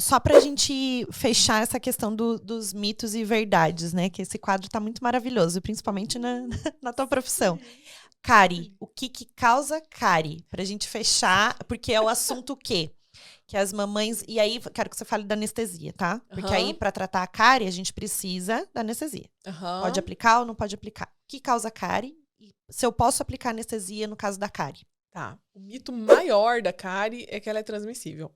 só pra gente fechar essa questão dos mitos e verdades, né? Que esse quadro tá muito maravilhoso, principalmente na tua profissão. Cárie, o que causa cárie? Pra gente fechar, porque é o assunto o quê? Que as mamães... E aí, quero que você fale da anestesia, tá? Porque aí, pra tratar a cárie, a gente precisa da anestesia. Pode aplicar ou não pode aplicar? O que causa cárie? E se eu posso aplicar anestesia no caso da cárie? Tá. O mito maior da cárie é que ela é transmissível.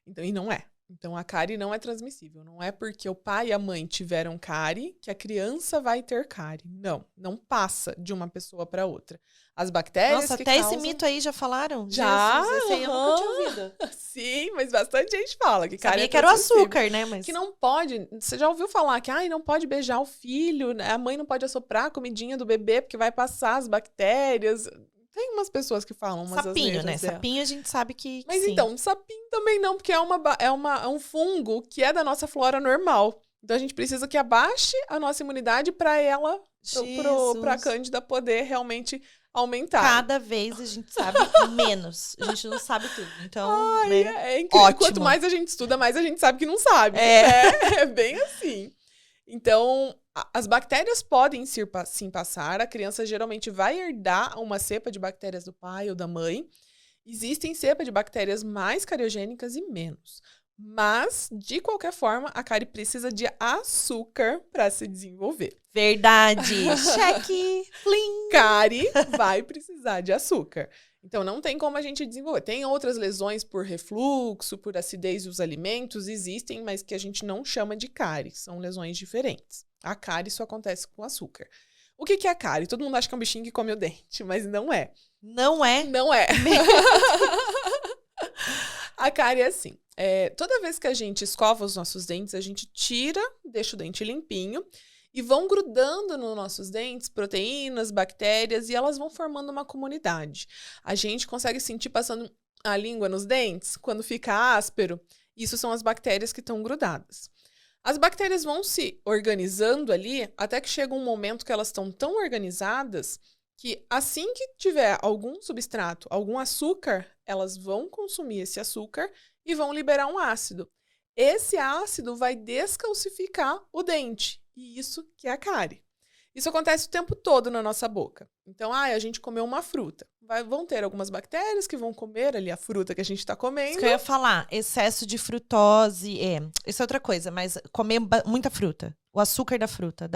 Então, e não é. Então, a cárie não é transmissível. Não é porque o pai e a mãe tiveram cárie que a criança vai ter cárie. Não. Não passa de uma pessoa para outra. As bactérias Nossa, que até causam... esse mito aí já falaram? Já? Jesus, esse aí eu nunca tinha ouvido. Sim, mas bastante gente fala que cárie Sabia é que era o transmissível. açúcar, né? Mas... Que não pode... Você já ouviu falar que não pode beijar o filho, né? A mãe não pode assoprar a comidinha do bebê porque vai passar as bactérias... Tem umas pessoas que falam umas sapinho, né? dela. Sapinho a gente sabe que Mas sim. então, sapinho também não, porque é um fungo que é da nossa flora normal. Então a gente precisa que abaixe a nossa imunidade para ela, pra Cândida poder realmente aumentar. Cada vez a gente sabe menos. A gente não sabe tudo. Então, né? É incrível. Ótimo. Quanto mais a gente estuda, mais a gente sabe que não sabe. É bem assim. Então, as bactérias podem sim passar. A criança geralmente vai herdar uma cepa de bactérias do pai ou da mãe. Existem cepas de bactérias mais cariogênicas e menos. Mas, de qualquer forma, a cárie precisa de açúcar para se desenvolver. Verdade. Cheque. Plim. Cárie vai precisar de açúcar. Então, não tem como a gente desenvolver. Tem outras lesões por refluxo, por acidez dos alimentos, existem, mas que a gente não chama de cárie. São lesões diferentes. A cárie só acontece com açúcar. O que é a cárie? Todo mundo acha que é um bichinho que come o dente, mas não é. Não é? Não é. A cárie é assim. Toda vez que a gente escova os nossos dentes, a gente tira, deixa o dente limpinho, e vão grudando nos nossos dentes proteínas, bactérias, e elas vão formando uma comunidade. A gente consegue sentir passando a língua nos dentes, quando fica áspero. Isso são as bactérias que estão grudadas. As bactérias vão se organizando ali, até que chega um momento que elas estão tão organizadas que assim que tiver algum substrato, algum açúcar, elas vão consumir esse açúcar e vão liberar um ácido. Esse ácido vai descalcificar o dente. E isso que é a cárie. Isso acontece o tempo todo na nossa boca. Então, a gente comeu uma fruta. Vão ter algumas bactérias que vão comer ali a fruta que a gente está comendo. Isso que eu ia falar, excesso de frutose, isso é outra coisa, mas comer muita fruta, o açúcar da fruta,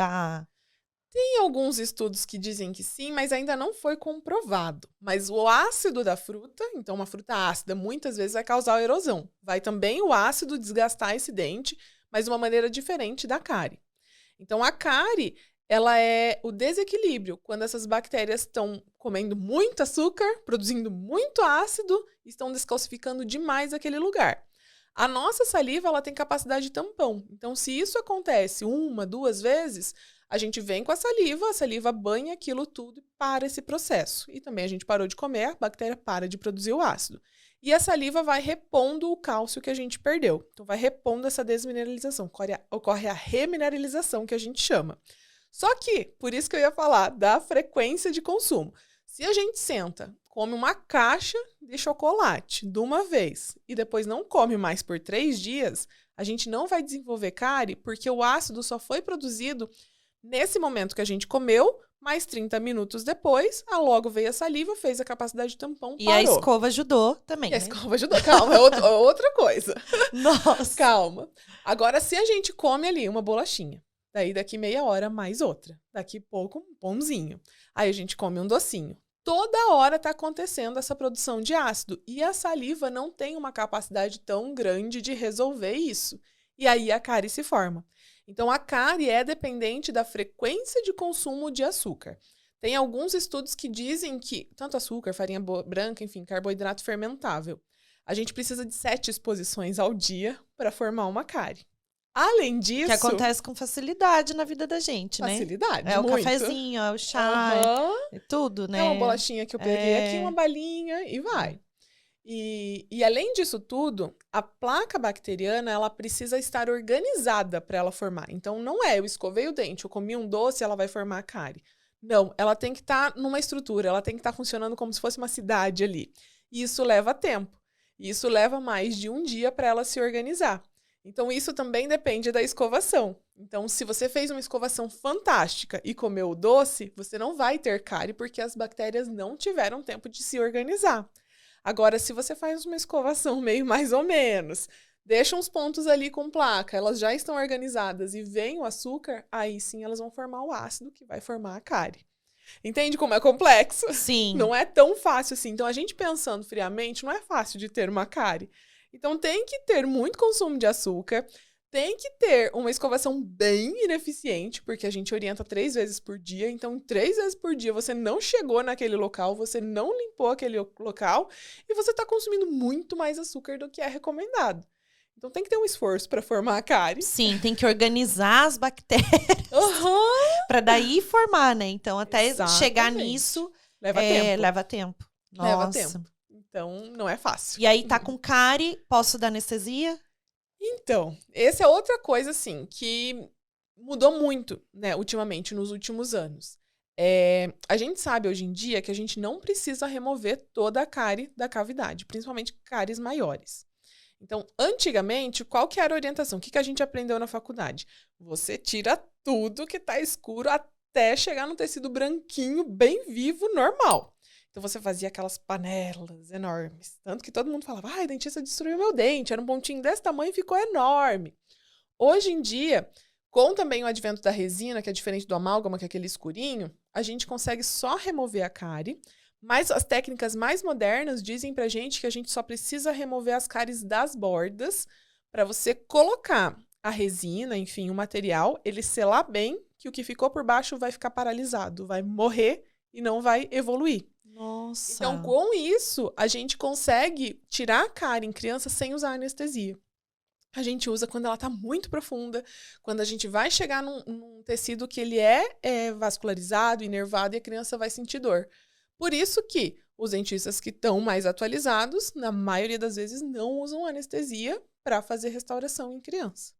Tem alguns estudos que dizem que sim, mas ainda não foi comprovado. Mas o ácido da fruta, então uma fruta ácida, muitas vezes vai causar erosão. Vai também o ácido desgastar esse dente, mas de uma maneira diferente da cárie. Então, a cárie, ela é o desequilíbrio, quando essas bactérias estão comendo muito açúcar, produzindo muito ácido, e estão descalcificando demais aquele lugar. A nossa saliva, ela tem capacidade de tampão. Então, se isso acontece 1, 2 vezes, a gente vem com a saliva banha aquilo tudo e para esse processo. E também a gente parou de comer, a bactéria para de produzir o ácido. E a saliva vai repondo o cálcio que a gente perdeu. Então, vai repondo essa desmineralização. Ocorre a remineralização, que a gente chama. Só que, por isso que eu ia falar da frequência de consumo. Se a gente senta, come uma caixa de chocolate de uma vez e depois não come mais por 3 dias, a gente não vai desenvolver cárie porque o ácido só foi produzido nesse momento que a gente comeu, mais 30 minutos depois, logo veio a saliva, fez a capacidade de tampão, parou. E a escova ajudou também, a escova ajudou. Calma, é outra coisa. Nossa. Calma. Agora, se a gente come ali uma bolachinha, daí daqui meia hora mais outra, daqui pouco um pãozinho, aí a gente come um docinho. Toda hora está acontecendo essa produção de ácido e a saliva não tem uma capacidade tão grande de resolver isso. E aí a cárie se forma. Então, a cárie é dependente da frequência de consumo de açúcar. Tem alguns estudos que dizem que tanto açúcar, farinha branca, enfim, carboidrato fermentável, a gente precisa de 7 exposições ao dia para formar uma cárie. Além disso... Que acontece com facilidade na vida da gente, né? Facilidade, É muito. O cafezinho, é o chá, é tudo, né? É uma bolachinha que eu peguei aqui, uma balinha e vai. E além disso tudo, a placa bacteriana, ela precisa estar organizada para ela formar. Então, não eu escovei o dente, eu comi um doce, ela vai formar a cárie. Não, ela tem que estar numa estrutura, ela tem que estar funcionando como se fosse uma cidade ali. E isso leva tempo. Isso leva mais de um dia para ela se organizar. Então, isso também depende da escovação. Então, se você fez uma escovação fantástica e comeu o doce, você não vai ter cárie porque as bactérias não tiveram tempo de se organizar. Agora, se você faz uma escovação meio mais ou menos, deixa uns pontos ali com placa, elas já estão organizadas e vem o açúcar, aí sim elas vão formar o ácido que vai formar a cárie. Entende como é complexo? Sim. Não é tão fácil assim. Então, a gente pensando friamente, não é fácil de ter uma cárie. Então, tem que ter muito consumo de açúcar, tem que ter uma escovação bem ineficiente, porque a gente orienta 3 vezes por dia. Então, 3 vezes por dia você não chegou naquele local, você não limpou aquele local e você está consumindo muito mais açúcar do que é recomendado. Então, tem que ter um esforço para formar a cárie. Sim, tem que organizar as bactérias para daí formar, né? Então, até chegar nisso, leva tempo. Leva tempo. Nossa. Leva tempo. Então, não é fácil. E aí, tá com cárie, posso dar anestesia? Então, essa é outra coisa, assim, que mudou muito, né, ultimamente, nos últimos anos. A gente sabe, hoje em dia, que a gente não precisa remover toda a cárie da cavidade, principalmente cáries maiores. Então, antigamente, qual que era a orientação? O que a gente aprendeu na faculdade? Você tira tudo que tá escuro até chegar no tecido branquinho, bem vivo, normal. Então, você fazia aquelas panelas enormes. Tanto que todo mundo falava, ai, dentista destruiu meu dente. Era um pontinho desse tamanho e ficou enorme. Hoje em dia, com também o advento da resina, que é diferente do amálgama, que é aquele escurinho, a gente consegue só remover a cárie. Mas as técnicas mais modernas dizem pra gente que a gente só precisa remover as cáries das bordas para você colocar a resina, enfim, o material, ele selar bem, que o que ficou por baixo vai ficar paralisado, vai morrer e não vai evoluir. Nossa. Então, com isso, a gente consegue tirar a cárie em criança sem usar anestesia. A gente usa quando ela está muito profunda, quando a gente vai chegar num tecido que ele é vascularizado, inervado, e a criança vai sentir dor. Por isso que os dentistas que estão mais atualizados, na maioria das vezes, não usam anestesia para fazer restauração em criança.